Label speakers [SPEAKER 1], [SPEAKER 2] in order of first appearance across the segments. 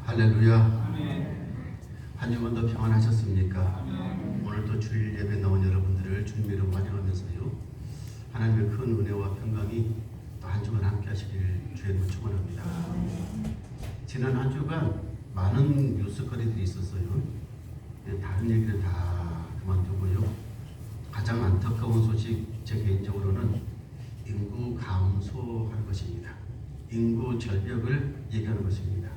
[SPEAKER 1] 할렐루야. 한 주간도 평안하셨습니까? 오늘도 주일 예배 나온 여러분들을 주님으로 환영하면서요, 하나님의 큰 은혜와 평강이 또 한 주간 함께 하시길 주의로 축원합니다. 지난 한 주간 많은 뉴스거리들이 있었어요. 다른 얘기는 다 그만두고요, 가장 안타까운 소식, 제 개인적으로는 인구 감소하는 것입니다. 인구 절벽을 얘기하는 것입니다.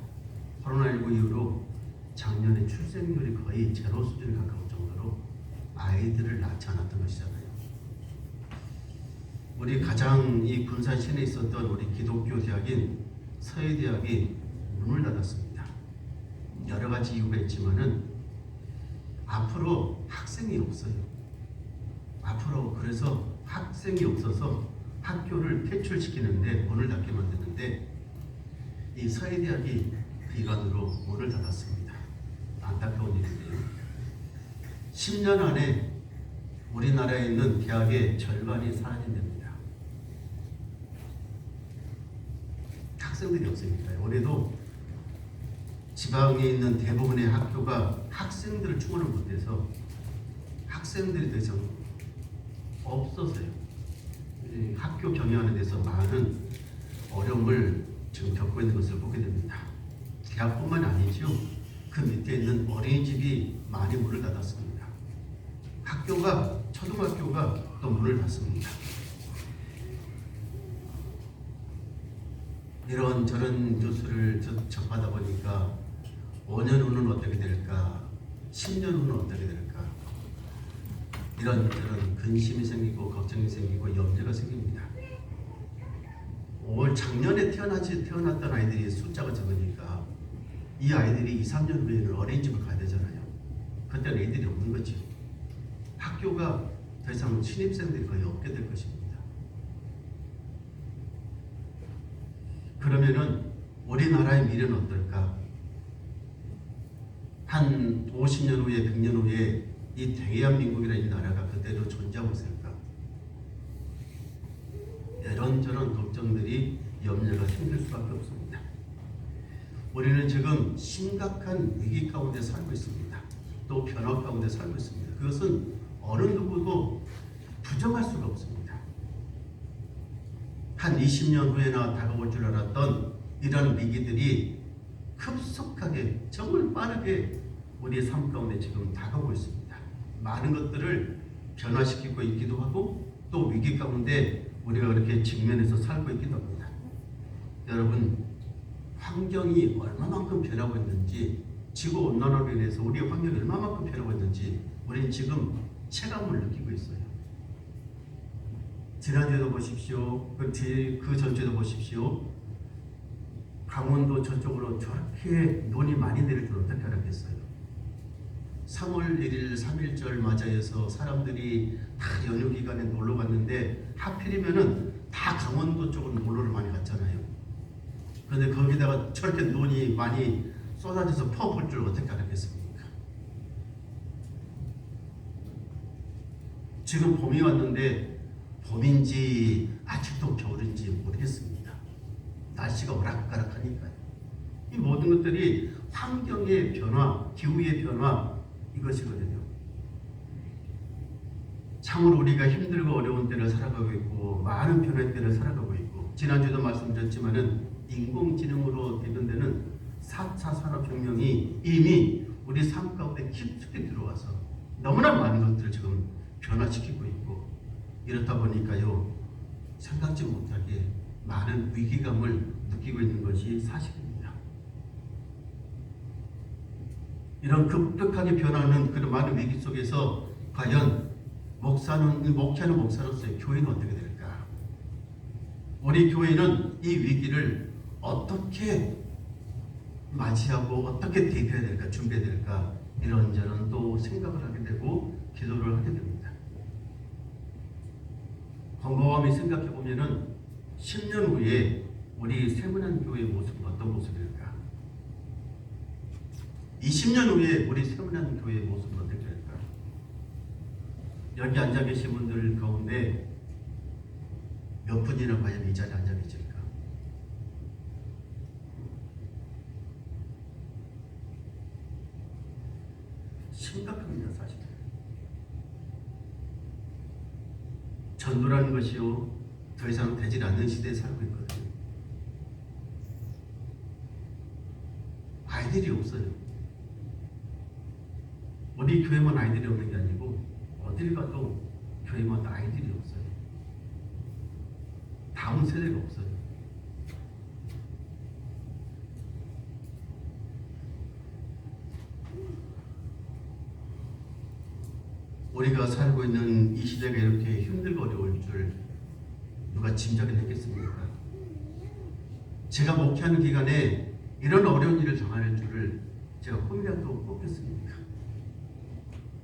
[SPEAKER 1] 코로나19 이후로 작년에 출생률이 거의 제로 수준에 가까울 정도로 아이들을 낳지 않았던 것이잖아요. 우리 가장 이 군산 시내에 있었던 우리 기독교 대학인 서해대학이 문을 닫았습니다. 여러 가지 이유가 있지만은 앞으로 학생이 없어요. 앞으로 그래서 학생이 없어서 학교를 퇴출시키는데, 문을 닫게 만드는데, 이 서해대학이 비관으로 문을 닫았습니다. 안타까운 일인데요. 10년 안에 우리나라에 있는 대학의 절반이 사라진답니다. 학생들이 없으니까요. 올해도 지방에 있는 대부분의 학교가 학생들을 충원을 못해서 학생들이 더 이상 없어서요. 학교 경영하는 데서 많은 어려움을 지금 겪고 있는 것을 보게 됩니다. 대학뿐만 아니죠. 그 밑에 있는 어린이집이 많이 문을 닫았습니다. 학교가, 초등학교가 또 문을 닫습니다. 이런저런 뉴스를 접하다 보니까 5년 후는 어떻게 될까, 10년 후는 어떻게 될까, 이런저런 근심이 생기고 걱정이 생기고 염려가 생깁니다. 올 작년에 태어났던 아이들이 숫자가 적으니까 이 아이들이 2, 3년 후에는 어린이집을 가야 되잖아요. 그때는 애들이 없는 거죠. 학교가 더 이상 신입생들이 거의 없게 될 것입니다. 그러면은 우리나라의 미래는 어떨까? 한 50년 후에, 100년 후에 이 대한민국이라는 나라가 그때도 존재하고 있을까? 이런저런 걱정들이, 염려가 생길 수밖에 없습니다. 우리는 지금 심각한 위기 가운데 살고 있습니다. 또 변화 가운데 살고 있습니다. 그것은 어느 누구도 부정할 수가 없습니다. 한 20년 후에나 다가올 줄 알았던 이런 위기들이 급속하게, 정말 빠르게 우리의 삶 가운데 지금 다가오고 있습니다. 많은 것들을 변화시키고 있기도 하고, 또 위기 가운데 우리가 그렇게 직면해서 살고 있기도 합니다. 여러분, 환경이 얼마만큼 변하고 있는지, 지구온난화로 인해서 우리의 환경이 얼마만큼 변하고 있는지 우리는 지금 체감을 느끼고 있어요. 지난주에도 보십시오. 그 전주에도 보십시오. 강원도 저쪽으로 저렇게 눈이 많이 내릴 줄 어떻게 알았겠어요. 3월 1일 3.1절 맞이해서 사람들이 다 연휴 기간에 놀러 갔는데 하필이면은 다 강원도 쪽으로 놀러를 많이 갔잖아요. 그런데 거기다가 저렇게 눈이 많이 쏟아져서 퍼볼 줄 어떻게 알았겠습니까? 지금 봄이 왔는데 봄인지 아직도 겨울인지 모르겠습니다. 날씨가 오락가락하니까요. 이 모든 것들이 환경의 변화, 기후의 변화, 이것이거든요. 참으로 우리가 힘들고 어려운 때를 살아가고 있고, 많은 변화의 때를 살아가고 있고, 지난주에도 말씀드렸지만은 인공지능으로 되는 데는 4차 산업혁명이 이미 우리 삶 가운데 깊숙이 들어와서 너무나 많은 것들을 지금 변화시키고 있고, 이렇다 보니까요, 생각지 못하게 많은 위기감을 느끼고 있는 것이 사실입니다. 이런 급격하게 변하는 그런 많은 위기 속에서 과연 목회하는 목사로서의 교회는 어떻게 될까? 우리 교회는 이 위기를 어떻게 맞이하고 어떻게 대비해야 될까, 준비해야 될까, 이런저런 또 생각을 하게 되고 기도를 하게 됩니다. 곰곰이 생각해 보면은 10년 후에 우리 세문안 교회의 모습은 어떤 모습일까? 20년 후에 우리 세문안 교회의 모습은 어떻게 될까? 여기 앉아 계신 분들 가운데 몇 분이나 과연 이 자리에 앉아 계실까? 심각합니다. 사실 전도라는 것이요 더 이상 되질 않는 시대에 살고 있거든요. 아이들이 없어요. 우리 교회만 아이들이 없는 게 아니고 어딜 가도 교회만 아이들이 없어요. 다음 세대가 없어요. 우리가 살고 있는 이 시대가 이렇게 힘들고 어려울 줄 누가 짐작을 했겠습니까? 제가 목회하는 기간에 이런 어려운 일을 당할 줄을 제가 꿈이라도 꿨겠습니까?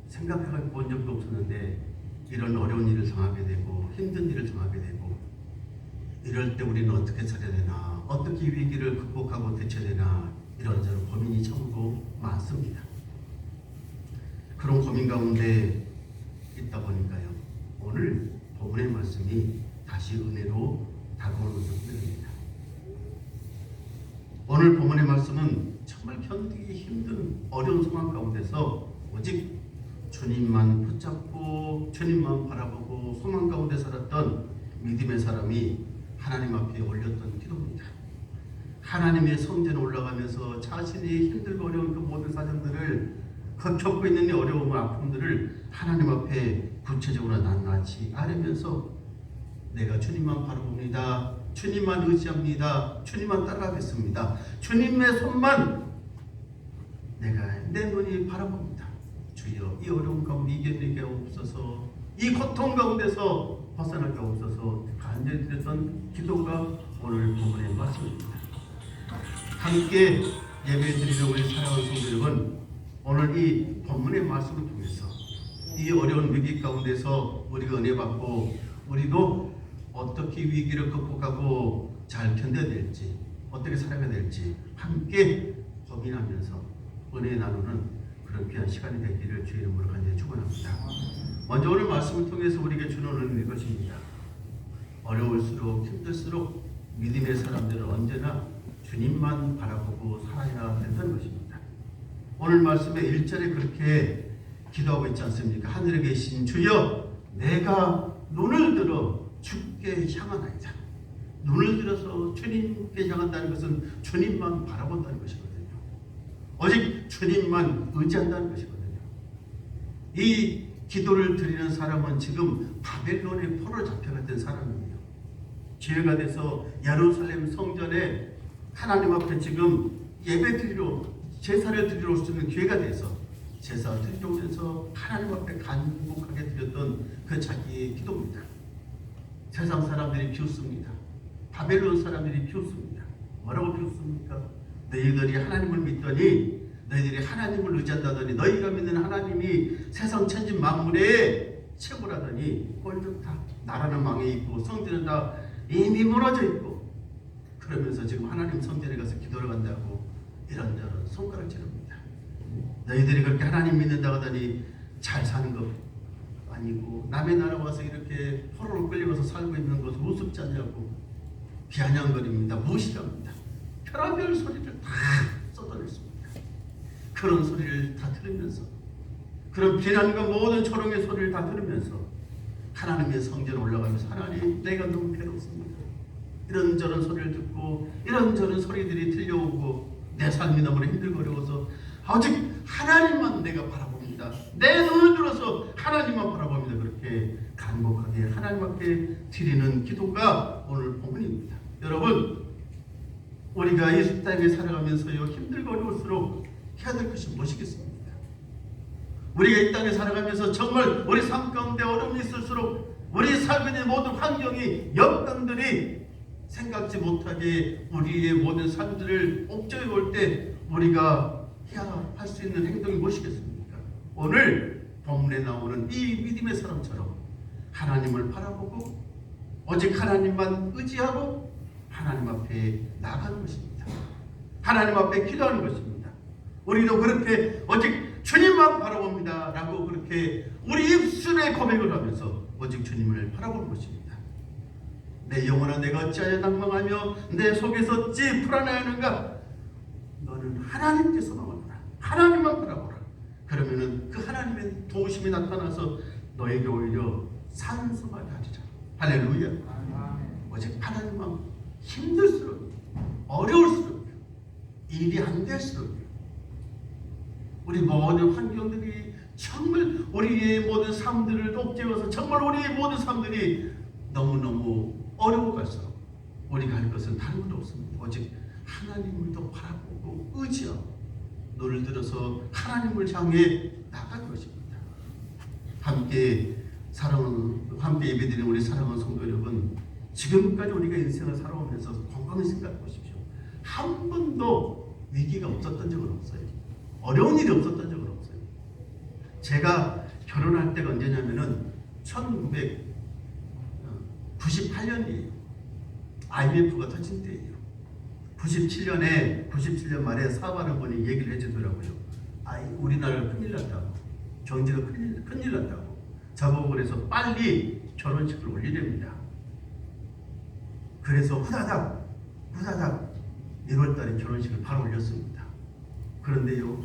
[SPEAKER 1] 생각해 본 적도 없었는데 이런 어려운 일을 당하게 되고 힘든 일을 당하게 되고 이럴 때 우리는 어떻게 살아야 되나, 어떻게 위기를 극복하고 대처해야 되나 이런저런 고민이 참으로 많습니다. 그런 고민 가운데 있다 보니까요, 오늘 본문의 말씀이 다시 은혜로 다가오는 것을 보입니다. 오늘 본문의 말씀은 정말 견디기 힘든 어려운 상황 가운데서 오직 주님만 붙잡고 주님만 바라보고 소망 가운데 살았던 믿음의 사람이 하나님 앞에 올렸던 기도입니다. 하나님의 성전에 올라가면서 자신이 힘들고 어려운 그 모든 사정들을 겪고 있는 이 어려움, 아픔들을 하나님 앞에 구체적으로 낱낱이 아뢰면서 내가 주님만 바라봅니다. 주님만 의지합니다. 주님만 따라가겠습니다. 주님의 손만 내가 내 눈이 바라봅니다. 주여 이 어려움 가운데 이겨내게 없어서, 이 고통 가운데서 벗어나게 없어서 간절히 드렸던 기도가 오늘 본문의 말씀입니다. 함께 예배드리는 우리 사랑하는 성도 여러분, 오늘 이 본문의 말씀을 통해서 이 어려운 위기 가운데서 우리가 은혜 받고 우리도 어떻게 위기를 극복하고 잘 견뎌야 될지, 어떻게 살아가야 될지 함께 고민하면서 은혜 나누는 그런 귀한 시간이 되기를 주의 이름으로 간절히 축원합니다. 먼저 오늘 말씀을 통해서 우리에게 주는 은혜는 이것입니다. 어려울수록 힘들수록 믿음의 사람들은 언제나 주님만 바라보고 살아야 된다는 것입니다. 오늘 말씀의 1절에 그렇게 기도하고 있지 않습니까? 하늘에 계신 주여, 내가 눈을 들어 주께 향하나이다. 눈을 들어서 주님께 향한다는 것은 주님만 바라본다는 것이거든요. 오직 주님만 의지한다는 것이거든요. 이 기도를 드리는 사람은 지금 바벨론의 포로 잡혀갔던 사람이에요. 기회가 돼서 예루살렘 성전에 하나님 앞에 지금 예배 드리러, 제사를 드리러 올 수 있는 기회가 돼서 제사 드리러 오면서 하나님 앞에 간곡하게 드렸던 그 자기의 기도입니다. 세상 사람들이 비웃습니다. 바벨론 사람들이 비웃습니다. 뭐라고 비웃습니까? 너희들이 하나님을 믿더니, 너희들이 하나님을 의지한다더니, 너희가 믿는 하나님이 세상 천지 만물의 최고라더니 꼴도 다 나라는 망해 있고 성전은 다 이미 무너져 있고, 그러면서 지금 하나님 성전에 가서 기도를 간다고 이런저런 손가락 찌릅니다. 너희들이 그렇게 하나님 믿는다고 하더니 잘 사는 것 아니고 남의 나라 와서 이렇게 포로로 끌려가서 살고 있는 것을 우습지 않냐고 비아냥거립니다. 무시합니다. 별의별 소리를 다 쏟아냈습니다. 그런 소리를 다 들으면서, 그런 비난과 모든 조롱의 소리를 다 들으면서 하나님의 성전에 올라가면서 하나님, 내가 너무 괴롭습니다. 이런저런 소리를 듣고 이런저런 소리들이 들려오고 내 삶이 너무 힘들고 어려워서 오직 하나님만 내가 바라봅니다. 내 눈을 들어서 하나님만 바라봅니다. 그렇게 간곡하게 하나님 앞에 드리는 기도가 오늘 본문입니다. 여러분, 우리가 이 땅에 살아가면서요, 힘들고 어려울수록 해야 될 것이 무엇이겠습니까? 우리가 이 땅에 살아가면서 정말 우리 삶 가운데 어려움이 있을수록 우리 살고 있는 모든 환경이, 역경들이 생각지 못하게 우리의 모든 삶들을 옥죄어 올 때 우리가 해야 할 수 있는 행동이 무엇이겠습니까? 오늘 본문에 나오는 이 믿음의 사람처럼 하나님을 바라보고 오직 하나님만 의지하고 하나님 앞에 나가는 것입니다. 하나님 앞에 기도하는 것입니다. 우리도 그렇게 오직 주님만 바라봅니다 라고 그렇게 우리 입술에 고백을 하면서 오직 주님을 바라보는 것입니다. 내 영혼아, 내가 어찌하여 낭망하며 내 속에서 어찌 불안해하는가? 너는 하나님께서 나오노라. 하나님만 바라보라. 그러면은 그 하나님의 도우심이 나타나서 너에게 오히려 산소가 되리라. 할렐루야. 오직 하나님만 힘들수록, 어려울수록, 일이 안 될수록 우리 모든 환경들이 정말 우리의 모든 삶들을 옥죄어서 정말 우리의 모든 삶들이 너무너무 어려워갈수록 우리가 할 것은 다른 건 없습니다. 오직 하나님을 더 바라보고 의지하고 눈을 들어서 하나님을 향해 나갈 것입니다. 함께 예배드리는 우리 사랑하는 성도 여러분, 지금까지 우리가 인생을 살아오면서 건강히 생각해 보십시오. 한 번도 위기가 없었던 적은 없어요. 어려운 일이 없었던 적은 없어요. 제가 결혼할 때가 언제냐면은 1998년이에요. IMF가 터진 때예요. 97년 말에 사업하는 분이 얘기를 해주더라고요. 우리나라가 큰일 났다고, 경제가 큰일 났다고. 저보고 그래서 빨리 결혼식을 올리랍니다. 그래서 후다닥 1월달에 결혼식을 바로 올렸습니다. 그런데요,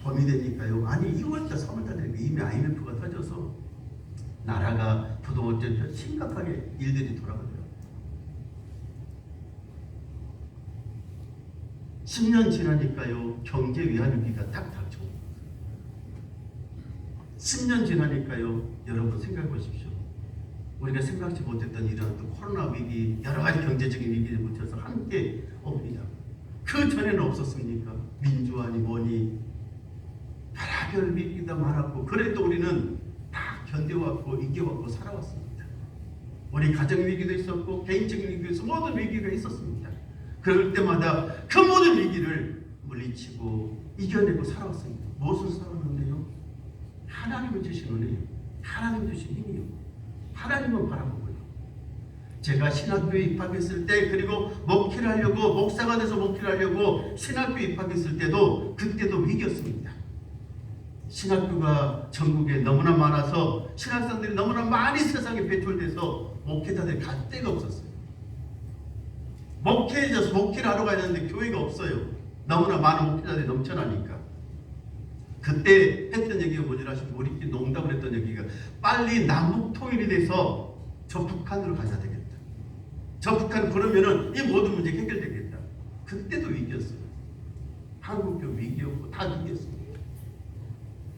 [SPEAKER 1] 봄이 되니까요, 2월달 3월달에 이미 IMF가 터져서 나라가 부동산적으로 심각하게 일들이 돌아가더라고요. 10년 지나니까요, 경제 위기가 딱 닥쳐. 10년 지나니까요, 여러분 생각해 보십시오. 우리가 생각지 못했던 이런 또 코로나 위기, 여러 가지 경제적인 위기를 붙여서 함께 옵니다. 그 전에는 없었습니까? 민주화니 뭐니 별의별 위기가 많았고, 그래도 우리는 다 견뎌왔고 이겨왔고 살아왔습니다. 우리 가정 위기도 있었고 개인적인 위기도 있었고 모든 위기가 있었습니다. 그럴 때마다 그 모든 위기를 물리치고 이겨내고 살아왔습니다. 무엇을 살았는데요? 하나님을 주신 은혜요, 하나님 주신 힘이요, 하나님을 바라보고요. 제가 신학교에 입학했을 때, 그리고 목회를 하려고, 목사가 돼서 목회를 하려고 신학교에 입학했을 때도, 그때도 위기였습니다. 신학교가 전국에 너무나 많아서 신학생들이 너무나 많이 세상에 배출돼서 목회자들이 갈 데가 없었어요. 목회를 하러 가야 되는데 교회가 없어요. 너무나 많은 목회자들이 넘쳐나니까. 그때 했던 얘기가 뭐지 아시고, 우리끼리 농담을 했던 얘기가, 빨리 남북 통일이 돼서 저 북한으로 가야 되겠다. 저 북한 그러면은 이 모든 문제가 해결되겠다. 그때도 위기였어요. 한국도 위기였고 다 위기였습니다.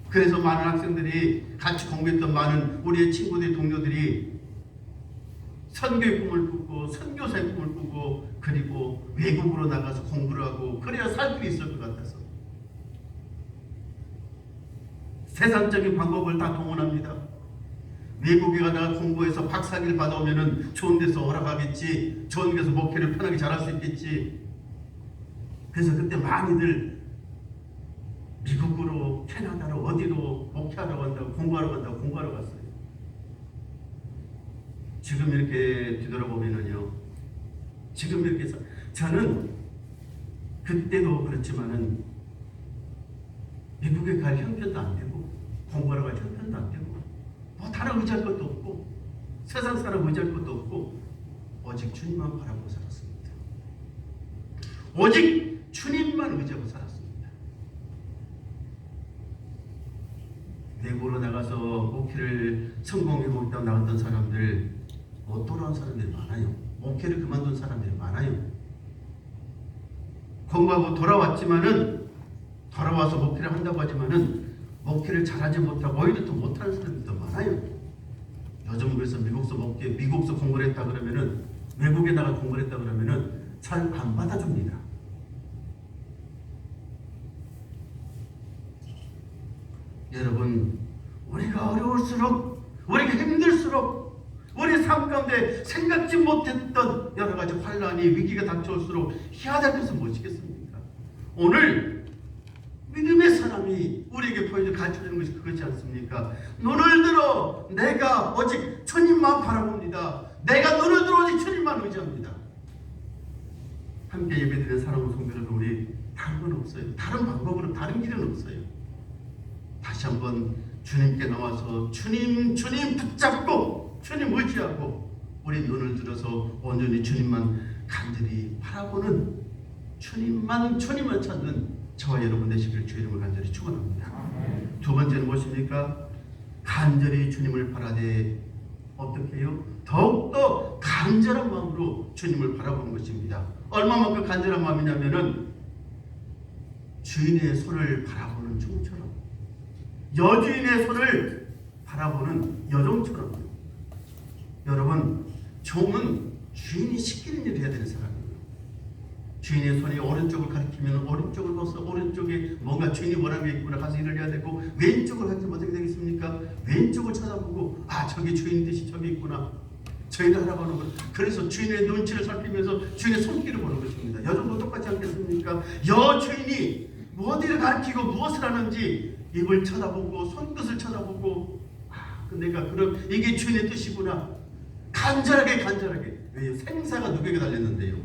[SPEAKER 1] 그래서 많은 학생들이, 같이 공부했던 많은 우리의 친구들, 동료들이 선교의 꿈을 꾸고 선교사의 꿈을 꾸고, 그리고 외국으로 나가서 공부를 하고, 그래야 살 수 있을 것 같아서 세상적인 방법을 다 동원합니다. 외국에 가다가 공부해서 박사학위를 받아오면은 좋은 데서 허락하겠지, 좋은 데서 목회를 편하게 잘할 수 있겠지. 그래서 그때 많이들 미국으로, 캐나다로, 어디로 목회하러 간다고, 공부하러 갔어요. 지금 이렇게 뒤돌아보면은요, 지금 이렇게 해서 저는 그때도 그렇지만은 미국에 갈 형편도 안 되고, 공부하러 갈 형편도 안 되고, 뭐 다른 의지할 것도 없고, 세상 사람 의지할 것도 없고, 오직 주님만 바라보고 살았습니다. 오직 주님만 의지하고 살았습니다. 외국으로 나가서 목회를 성공해보고 있다고 나갔던 사람들, 못 돌아온 사람들이 많아요. 목회를 그만둔 사람들이 많아요. 공부하고 돌아왔지만은, 돌아와서 목회를 한다고 하지만은 목회를 잘하지 못하고 오히려 더 못하는 사람들이 더 많아요. 요즘 그래서 미국서 공부를 했다 그러면은, 외국에 나가 공부를 했다 그러면은 잘 안 받아줍니다. 여러분, 우리가 어려울수록, 우리가 힘들수록, 우리 삶 가운데 생각지 못했던 여러 가지 환란이, 위기가 닥쳐올수록 해야 될 것은 무엇이겠습니까? 오늘 믿음의 사람이 우리에게 가르쳐주는 것이 그것이 않습니까? 눈을 들어 내가 오직 주님만 바라봅니다. 내가 눈을 들어 오직 주님만 의지합니다. 함께 예배드리는 사랑하는 성도 여러분, 우리 다른 건 없어요. 다른 방법으로, 다른 길은 없어요. 다시 한번 주님께 나와서 주님 붙잡고 주님 의지하고, 우리 눈을 들어서 온전히 주님만 간절히 바라보는, 주님만 찾는 저와 여러분 되시길 주 이름으로 간절히 축원합니다. 두 번째는 무엇입니까? 간절히 주님을 바라되 어떻게 해요? 더욱더 간절한 마음으로 주님을 바라보는 것입니다. 얼마만큼 간절한 마음이냐면은 주인의 손을 바라보는 종처럼, 여주인의 손을 바라보는 여종처럼. 여러분, 종은 주인이 시키는 일을 해야 되는 사람이에요. 주인의 손이 오른쪽을 가리키면 오른쪽을 봐서 오른쪽에 뭔가 주인이 원하는 게 있구나 가서 일을 해야 되고, 왼쪽을 가리키면 어떻게 되겠습니까? 왼쪽을 찾아보고 저기 주인 뜻이 저기 있구나, 저 일을 하라고 하는 것. 그래서 주인의 눈치를 살피면서 주인의 손길을 보는 것입니다. 여종도 똑같지 않겠습니까? 여주인이 어디를 가리키고 무엇을 하는지 입을 쳐다보고 손끝을 쳐다보고, 내가 그럼 이게 주인의 뜻이구나, 간절하게. 왜요? 생사가 누구에게 달렸는데요?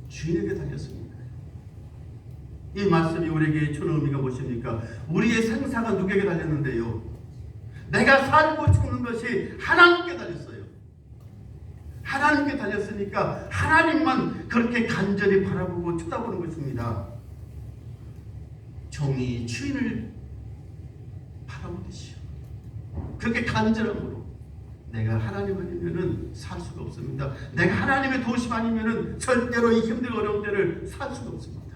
[SPEAKER 1] 주인에게 달렸습니다. 이 말씀이 우리에게 주는 의미가 무엇입니까? 우리의 생사가 누구에게 달렸는데요? 내가 살고 죽는 것이 하나님께 달렸어요. 하나님께 달렸으니까 하나님만 그렇게 간절히 바라보고 쳐다보는 것입니다. 종이 주인을 바라보듯이요, 그렇게 간절함으로. 내가 하나님 아니면은 살 수가 없습니다. 내가 하나님의 도우심 아니면은 절대로 이 힘든 어려운 때를 살 수가 없습니다.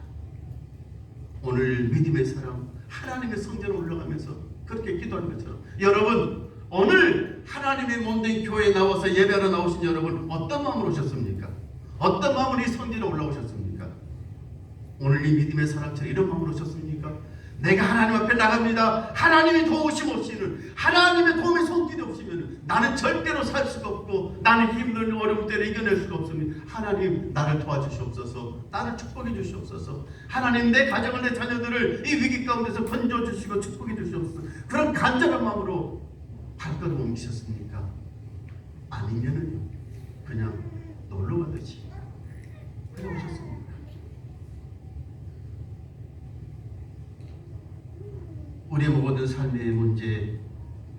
[SPEAKER 1] 오늘 믿음의 사람, 하나님의 성전에 올라가면서 그렇게 기도하는 것처럼, 여러분 오늘 하나님의 몸된 교회에 나와서 예배하러 나오신 여러분, 어떤 마음으로 오셨습니까? 어떤 마음으로 이 성전에 올라오셨습니까? 오늘 이 믿음의 사람처럼 이런 마음으로 오셨습니까? 내가 하나님 앞에 나갑니다. 하나님의 도우심 없이는, 하나님의 도움의 손길이 없으면 나는 절대로 살 수가 없고, 나는 힘든 어려운 때를 이겨낼 수가 없습니다. 하나님 나를 도와주시옵소서, 나를 축복해 주시옵소서. 하나님 내 가정을, 내 자녀들을 이 위기 가운데서 건져주시고 축복해 주시옵소서. 그런 간절한 마음으로 발걸음 옮기셨습니까? 아니면은 그냥 놀러 가듯이 그냥 오셨습니다. 우리의 모든 삶의 문제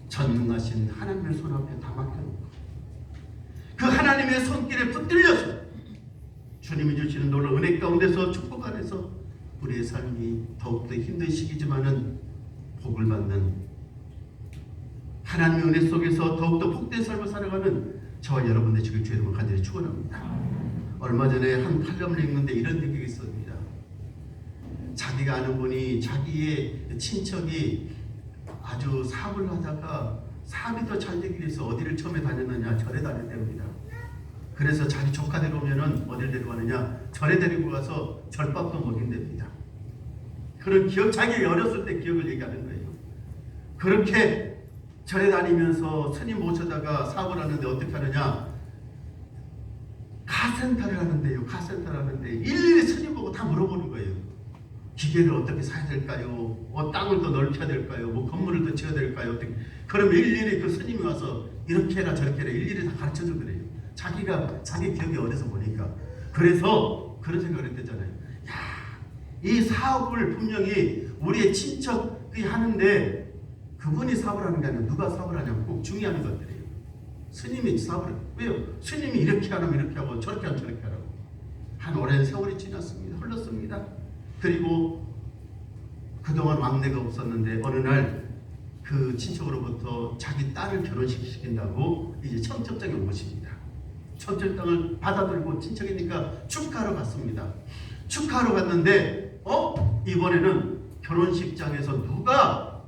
[SPEAKER 1] 전능하신 하나님의 손 앞에 다 맡겨놓고 그 하나님의 손길에 붙들려서 주님이 주시는 놀라운 은혜 가운데서 축복 안에서 우리의 삶이 더욱더 힘든 시기지만은 복을 받는, 하나님의 은혜 속에서 더욱더 복된 삶을 살아가는 저와 여러분 되시길 주의 이름으로 간절히 축원합니다. 얼마 전에 한 칼럼을 읽는데 이런 얘기가 있습니다. 자기가 아는 분이 자기의 친척이 아주 사업을 하다가 사업이 더 잘 되기 위해서 어디를 처음에 다녔느냐, 절에 다녔답니다. 그래서 자기 조카 데려오면은 어딜 데려가느냐, 절에 데리고 가서 절밥도 먹인답니다. 그런 기억, 자기 어렸을 때 기억을 얘기하는 거예요. 그렇게 절에 다니면서 스님 모셔다가 사업을 하는데 어떻게 하느냐, 카센터를 하는데요. 카센터를 하는데 일일이 스님 보고 다 물어보는 거예요. 기계를 어떻게 사야 될까요? 땅을 더 넓혀야 될까요? 뭐 건물을 더 지어야 될까요? 어떻게? 그럼 일일이 그 스님이 와서 이렇게 해라 저렇게 해라 일일이 다 가르쳐주고 그래요. 자기가 자기 기억이 어려서 보니까. 그래서 그런 생각을 했댔잖아요. 이 사업을 분명히 우리의 친척이 하는데 그분이 사업을 하는 게 아니라 누가 사업을 하냐고 꼭 중요한 것들이에요. 스님이 사업을, 왜요? 스님이 이렇게 하면 이렇게 하고 저렇게 하면 저렇게 하라고. 한 오랜 세월이 지났습니다. 흘렀습니다. 그리고 그동안 왕래가 없었는데 어느 날 그 친척으로부터 자기 딸을 결혼시킨다고 이제 청첩장이 온 것입니다. 청첩장을 받아들고 친척이니까 축하하러 갔습니다. 축하하러 갔는데 이번에는 결혼식장에서 누가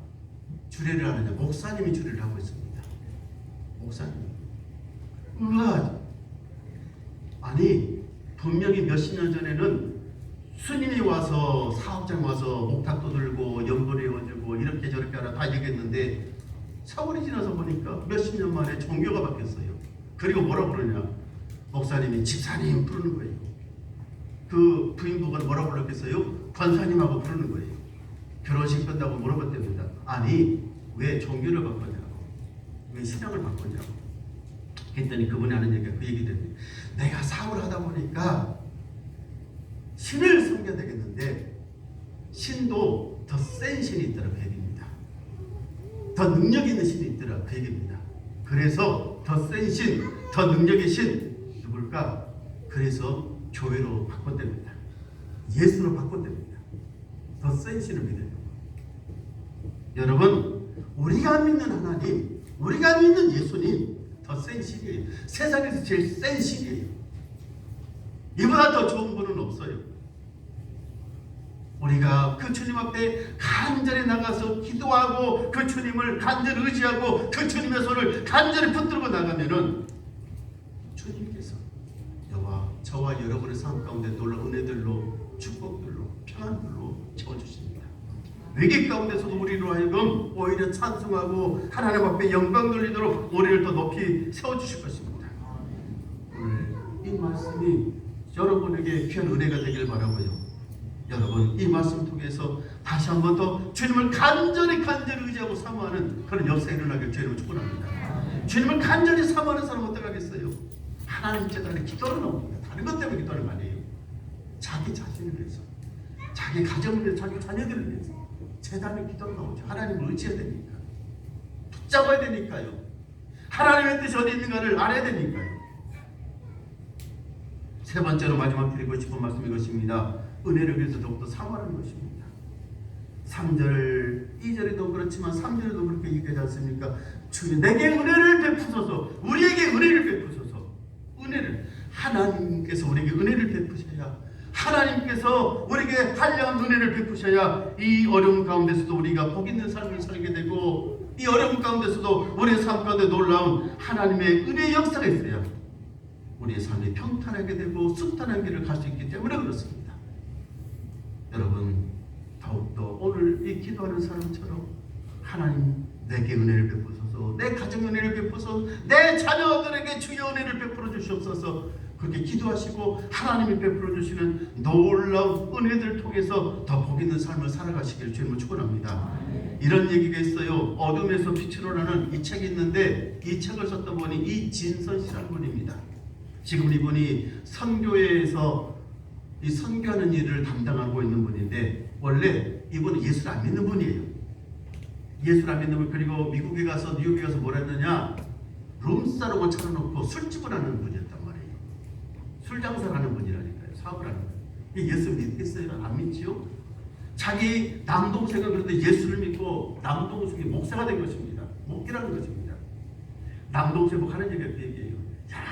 [SPEAKER 1] 주례를 하느냐, 목사님이 주례를 하고 있습니다. 목사님. 아니 분명히 몇십 년 전에는 스님이 와서 사업장 와서 목탁도 들고 연불이 해가지고 이렇게 저렇게 하라 다 얘기했는데 세월이 지나서 보니까 몇십 년 만에 종교가 바뀌었어요. 그리고 뭐라 부르냐, 목사님이 집사님 부르는 거예요. 그 부인부가 뭐라 불렀겠어요? 권사님하고 부르는 거예요. 결혼식 끝나고 물어봤답니다. 아니 왜 종교를 바꿨냐고, 왜 신앙을 바꿨냐고. 했더니 그분이 하는 얘기가 그 얘기들이, 내가 사업을 하다 보니까 신을 섬겨야 되겠는데 신도 더 센 신이 있더라 그 얘기입니다. 더 능력 있는 신이 있더라 그 얘기입니다. 그래서 더 센 신, 더 능력의 신 누굴까? 그래서 교회로 바꿨답니다. 예수로 바꿨답니다. 센 신을 믿어요. 여러분, 우리가 믿는 하나님, 우리가 믿는 예수님 더 센 신이에요. 세상에서 제일 센 신이에요. 이보다 더 좋은 분은 없어요. 우리가 그 주님 앞에 간절히 나가서 기도하고 그 주님을 간절히 의지하고 그 주님의 손을 간절히 붙들고 나가면은 주님께서 저와 여러분의 삶 가운데 놀라운 은혜들로 축복들로 평안들로 채워주십니다. 위기 가운데서도 우리로 하여금 오히려 찬송하고 하나님 앞에 영광 돌리도록 우리를 더 높이 세워주실 것입니다. 오늘 이 말씀이 여러분에게 귀한 은혜가 되길 바라고요. 여러분, 이 말씀 통해서 다시 한 번 더 주님을 간절히 의지하고 사모하는 그런 역사가 일어나길 주님을 축원합니다. 주님을 간절히 사모하는 사람은 어떡하겠어요? 하나님 재단에 기도를 나옵니다. 다른 것 때문에 기도를 많이 해요. 자기 자신을 위해서, 자기 가정을 위해서, 자기 자녀들을 위해서 재단에 기도를 나오죠. 하나님을 의지해야 되니까, 붙잡아야 되니까요. 하나님의 뜻이 어디 있는가를 알아야 되니까요. 세 번째로 마지막 드리고 싶은 말씀이 이것입니다. 은혜를 위해서 더욱더 사모하는 것입니다. 3절, 2절에도 그렇지만 3절에도 그렇게 얘기하지 않습니까? 주님 내게 은혜를 베푸소서, 우리에게 은혜를 베푸소서. 은혜를, 하나님께서 우리에게 은혜를 베푸셔야, 하나님께서 우리에게 한량한 은혜를 베푸셔야 이 어려움 가운데서도 우리가 복 있는 삶을 살게 되고, 이 어려움 가운데서도 우리의 삶 가운데 놀라운 하나님의 은혜의 역사가 있어야 우리의 삶이 평탄하게 되고 순탄한 길을 갈 수 있기 때문에 그렇습니다. 여러분, 더욱더 오늘 이 기도하는 사람처럼 하나님 내게 은혜를 베푸소서, 내 가정 은혜를 베푸소서, 내 자녀들에게 주의 은혜를 베풀어 주시옵소서, 그렇게 기도하시고 하나님이 베풀어 주시는 놀라운 은혜들을 통해서 더 복 있는 삶을 살아가시기를 주님을 축원합니다. 이런 얘기가 있어요. 어둠에서 빛으로 나는 이 책이 있는데, 이 책을 썼던 분이 이진선 씨라는 분입니다. 지금 이분이 선교회에서 이 선교하는 일을 담당하고 있는 분인데, 원래 이분은 예수를 안 믿는 분이에요. 예수를 안 믿는 분. 그리고 미국에 가서, 뉴욕에 가서 뭘 했느냐, 룸사롱을 차려놓고 술집을 하는 분이었단 말이에요. 술 장사를 하는 분이라니까요. 사업을 하는 분. 예수 믿겠어요? 안 믿지요? 자기 남동생은 그런데 예수를 믿고 남동생이 목사가 된 것입니다. 목기라는 것입니다. 남동생 뭐 하는 얘기가 그 얘기예요. 야,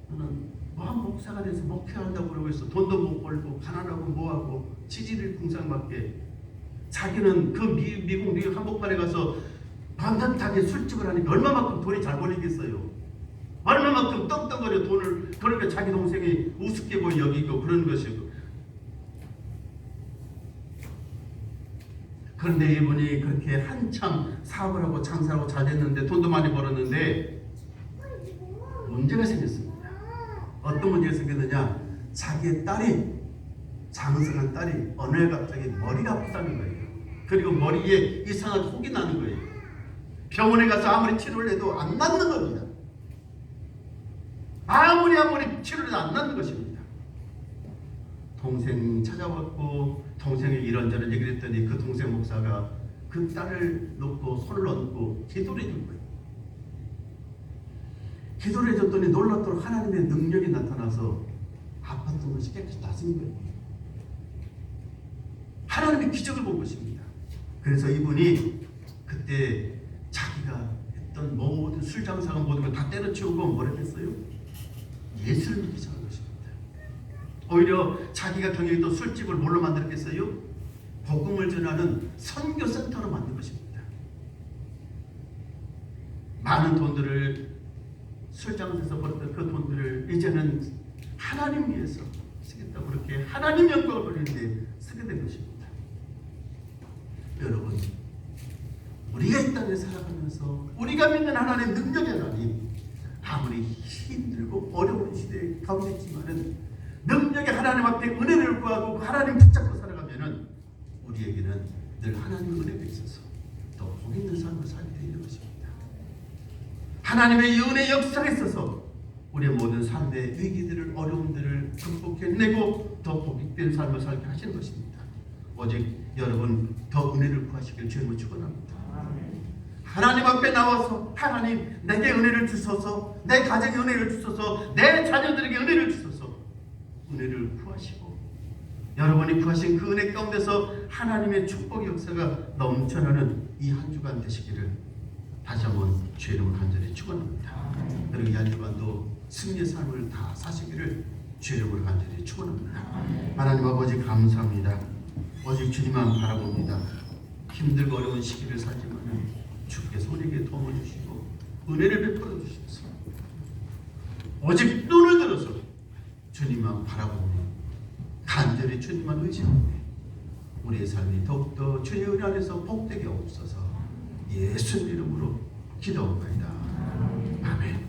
[SPEAKER 1] 너는 뭐 목사가 돼서 목회한다고 그러고 있어. 돈도 못 벌고 가난하고 뭐하고 지지를 궁상맞게. 자기는 그 미국 뉴욕 한복판에 가서 반듯하게 술집을 하니까 얼마만큼 돈이 잘 벌리겠어요. 얼마만큼 떵떵거려 돈을. 그러니까 자기 동생이 우습게 보여 여기고 그런 것이고. 그런데 이분이 그렇게 한참 사업을 하고 장사하고 잘 됐는데, 돈도 많이 벌었는데 문제가 생겼습니다. 어떤 문제가 생겼느냐, 자기의 딸이, 장성한 딸이 어느 날 갑자기 머리가 아프다는 거예요. 그리고 머리에 이상한 혹이 나는 거예요. 병원에 가서 아무리 치료를 해도 안 낫는 겁니다. 아무리 치료를 해도 안 낫는 것입니다. 동생 찾아왔고 동생이 이런저런 얘기를 했더니 그 동생 목사가 그 딸을 놓고 손을 얹고 기도를 해준 거예요. 기도를 해줬더니 놀랍도록 하나님의 능력이 나타나서 아팠던 것이 깨끗이 낫은 거예요. 하나님의 기적을 본 것입니다. 그래서 이분이 그때 자기가 했던 모든 술 장사가 모든 걸 다 때려치우고 뭐라 했어요? 예수를 믿기 시작한 것입니다. 오히려 자기가 경영했던 술집을 뭘로 만들었겠어요? 복음을 전하는 선교센터로 만든 것입니다. 많은 돈들을 술장에서 벌었던 그 돈들을 이제는 하나님 위해서 쓰겠다고 그렇게 하나님 영광을 돌리는데 쓰게 된 것입니다. 여러분, 우리가 이 땅에 살아가면서 우리가 믿는 하나님, 능력의 하나님, 아무리 힘들고 어려운 시대 가운데 있지만은 능력의 하나님 앞에 은혜를 구하고 하나님 붙잡고 살아가면은 우리에게는 늘 하나님의 은혜가 있어서 더 복 있는 삶을 살게 되는 것입니다. 하나님의 은혜의 역사가 있어서 우리의 모든 삶의 위기들을, 어려움들을 극복해내고 더 복된 삶을 살게 하시는 것입니다. 오직 여러분 더 은혜를 구하시길 주님을 축원합니다. 하나님 앞에 나와서 하나님 내게 은혜를 주소서, 내 가정에 은혜를 주소서, 내 자녀들에게 은혜를 주소서, 은혜를 구하시고 여러분이 구하신 그 은혜 가운데서 하나님의 축복의 역사가 넘쳐나는 이 한 주간 되시기를 다시 한번 주의 이름으로 간절히 축원합니다. 그리고 이 한 주간도 승리의 삶을 다 사시기를 주의 이름으로 간절히 축원합니다. 하나님 아버지 감사합니다. 오직 주님만 바라봅니다. 힘들고 어려운 시기를 살지만 주께서 우리에게 도움을 주시고 은혜를 베풀어 주셔서 오직 눈을 들어서 주님만 바라보며 간절히 주님만 의지하며 우리의 삶이 더욱더 주의 은혜 안에서 복되게 없어서 예수님 이름으로 기도합니다. 아멘.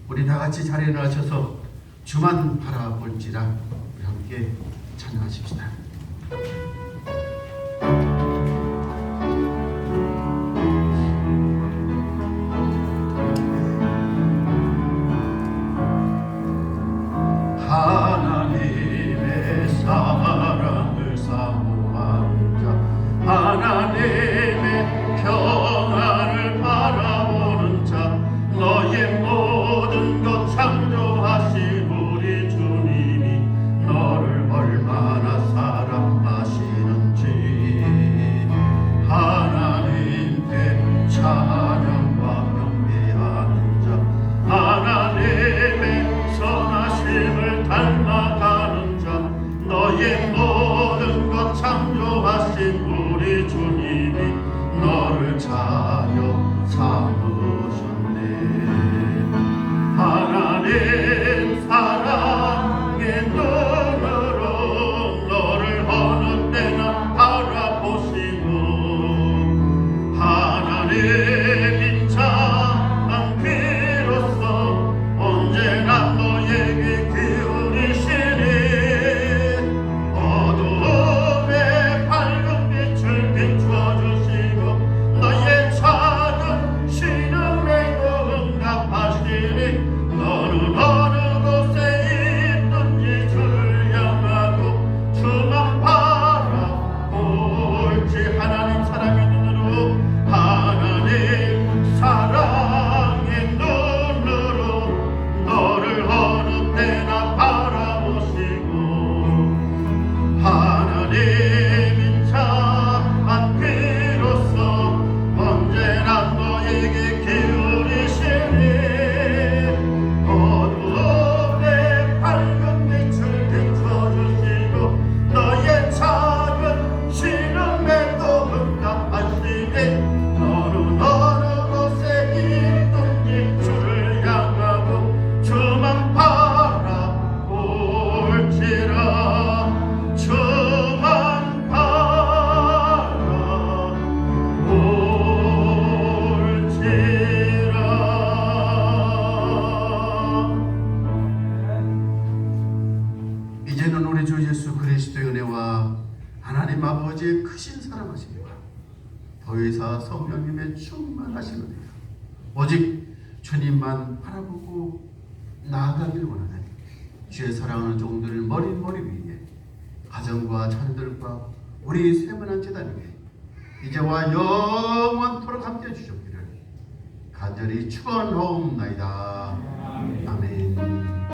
[SPEAKER 1] 우리 다 같이 자리에 일어나셔서 주만 바라볼지라 우리 함께 찬양하십시다.
[SPEAKER 2] 하나님의 사랑을 사모하는 자, 하나님의 평안을 바라보는 자, 너의 모든 것 창조하신 우리 주님이 너를 얼마나 사랑하시는지 하나님께 찬양과 경배하는 자, 하나님의 선하심을 닮아가는 자, 너의 모든 것 창조하신 우리 주님이 너를 자녀 삼으셨네. 하나님 사랑의 눈으로 너를 어느 때나 바라보시고 하나님 인자한 귀로서 언제나 너에게 기울이시니 어두움에 밝은 빛을 비춰주시고 너의 작은 신음에도 응답하시니 너는 어느 곳에 있든지 주를 향하고 주만 바라볼지 하나님 사랑의 눈으로 하나님 사랑의 눈으로 너를 어느 때나 바라보시고 하나님 인자한 귀로서 언제나 너에게 기울이시니 어두움에 밝은 빛을 비춰주시고 너의 작은 신음에도 응답하시니 너는 어느 곳에 있든지 주를 향하고 주만 바라볼지라 주만 바라볼지라.
[SPEAKER 1] 이제는 우리 주 예수 그리스도의 은혜와 하나님 아버지의 크신 사랑하심과 보혜사 성령님의 충만하신 은혜가 오직 주님만 바라보고 나아가길 원하는 주의 사랑하는 종들을 머리 위에 가정과 자녀들과 우리 세문한 재단 위에 이제와 영원토록 함께해 주셨기를 간절히 축원하옵나이다.